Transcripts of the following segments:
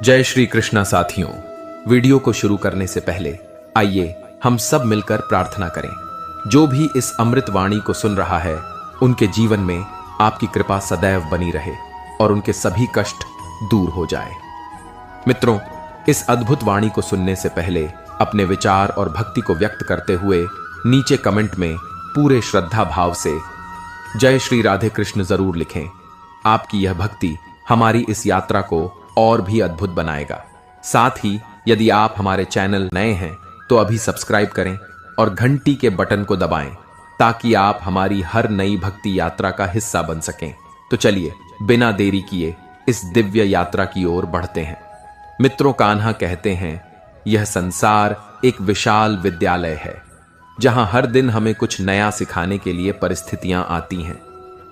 जय श्री कृष्णा साथियों। वीडियो को शुरू करने से पहले आइए हम सब मिलकर प्रार्थना करें। जो भी इस अमृत वाणी को सुन रहा है उनके जीवन में आपकी कृपा सदैव बनी रहे और उनके सभी कष्ट दूर हो जाए। मित्रों, इस अद्भुत वाणी को सुनने से पहले अपने विचार और भक्ति को व्यक्त करते हुए नीचे कमेंट में पूरे श्रद्धा भाव से जय श्री राधे कृष्ण जरूर लिखें। आपकी यह भक्ति हमारी इस यात्रा को और भी अद्भुत बनाएगा। साथ ही यदि आप हमारे चैनल नए हैं तो अभी सब्सक्राइब करें और घंटी के बटन को दबाएं ताकि आप हमारी हर नई भक्ति यात्रा का हिस्सा बन सकें। तो चलिए बिना देरी किए इस दिव्य यात्रा की ओर बढ़ते हैं। मित्रों, कान्हा कहते हैं यह संसार एक विशाल विद्यालय है जहां हर दिन हमें कुछ नया सिखाने के लिए परिस्थितियां आती हैं।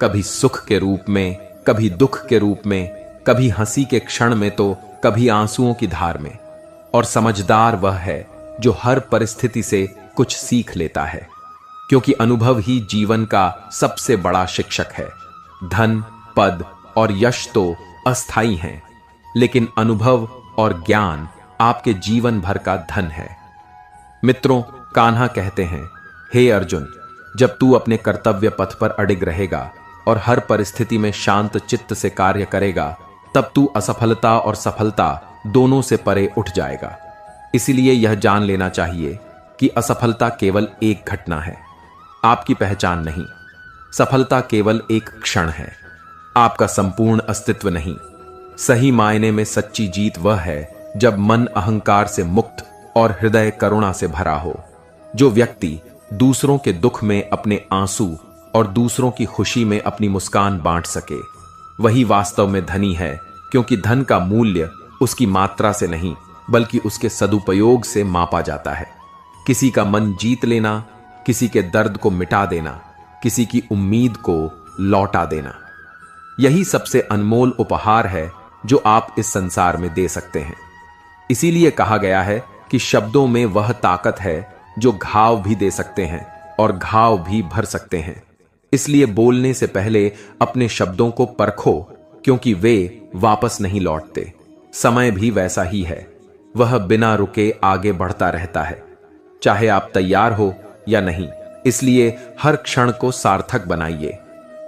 कभी सुख के रूप में, कभी दुख के रूप में, कभी हंसी के क्षण में तो कभी आंसुओं की धार में। और समझदार वह है जो हर परिस्थिति से कुछ सीख लेता है, क्योंकि अनुभव ही जीवन का सबसे बड़ा शिक्षक है। धन, पद और यश तो अस्थाई हैं, लेकिन अनुभव और ज्ञान आपके जीवन भर का धन है। मित्रों, कान्हा कहते हैं, हे अर्जुन, जब तू अपने कर्तव्य पथ पर अडिग रहेगा और हर परिस्थिति में शांत चित्त से कार्य करेगा, तब तू असफलता और सफलता दोनों से परे उठ जाएगा। इसीलिए यह जान लेना चाहिए कि असफलता केवल एक घटना है, आपकी पहचान नहीं। सफलता केवल एक क्षण है, आपका संपूर्ण अस्तित्व नहीं। सही मायने में सच्ची जीत वह है जब मन अहंकार से मुक्त और हृदय करुणा से भरा हो। जो व्यक्ति दूसरों के दुख में अपने आंसू और दूसरों की खुशी में अपनी मुस्कान बांट सके, वही वास्तव में धनी है, क्योंकि धन का मूल्य उसकी मात्रा से नहीं बल्कि उसके सदुपयोग से मापा जाता है। किसी का मन जीत लेना, किसी के दर्द को मिटा देना, किसी की उम्मीद को लौटा देना, यही सबसे अनमोल उपहार है जो आप इस संसार में दे सकते हैं। इसीलिए कहा गया है कि शब्दों में वह ताकत है जो घाव भी दे सकते हैं और घाव भी भर सकते हैं। इसलिए बोलने से पहले अपने शब्दों को परखो, क्योंकि वे वापस नहीं लौटते। समय भी वैसा ही है, वह बिना रुके आगे बढ़ता रहता है, चाहे आप तैयार हो या नहीं। इसलिए हर क्षण को सार्थक बनाइए,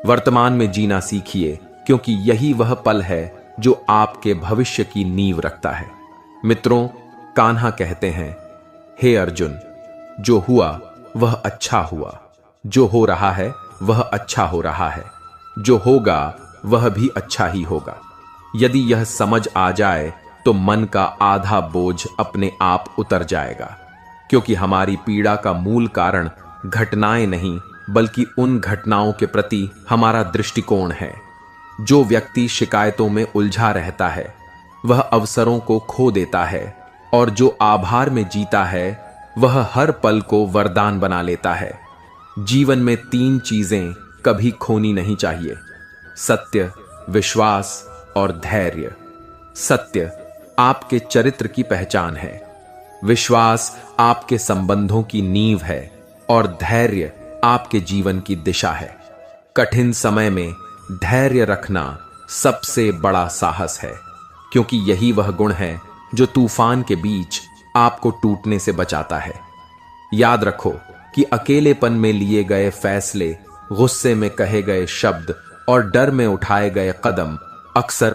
वर्तमान में जीना सीखिए, क्योंकि यही वह पल है जो आपके भविष्य की नींव रखता है। मित्रों, कान्हा कहते हैं, हे अर्जुन, जो हुआ वह अच्छा हुआ, जो हो रहा है वह अच्छा हो रहा है, जो होगा वह भी अच्छा ही होगा। यदि यह समझ आ जाए तो मन का आधा बोझ अपने आप उतर जाएगा, क्योंकि हमारी पीड़ा का मूल कारण घटनाएं नहीं बल्कि उन घटनाओं के प्रति हमारा दृष्टिकोण है। जो व्यक्ति शिकायतों में उलझा रहता है वह अवसरों को खो देता है, और जो आभार में जीता है वह हर पल को वरदान बना लेता है। जीवन में 3 चीजें कभी खोनी नहीं चाहिए: सत्य, विश्वास और धैर्य। सत्य आपके चरित्र की पहचान है, विश्वास आपके संबंधों की नींव है और धैर्य आपके जीवन की दिशा है। कठिन समय में धैर्य रखना सबसे बड़ा साहस है, क्योंकि यही वह गुण है जो तूफान के बीच आपको टूटने से बचाता है। याद रखो कि अकेलेपन में लिए गए फैसले, गुस्से में कहे गए शब्द और डर में उठाए गए कदम अक्सर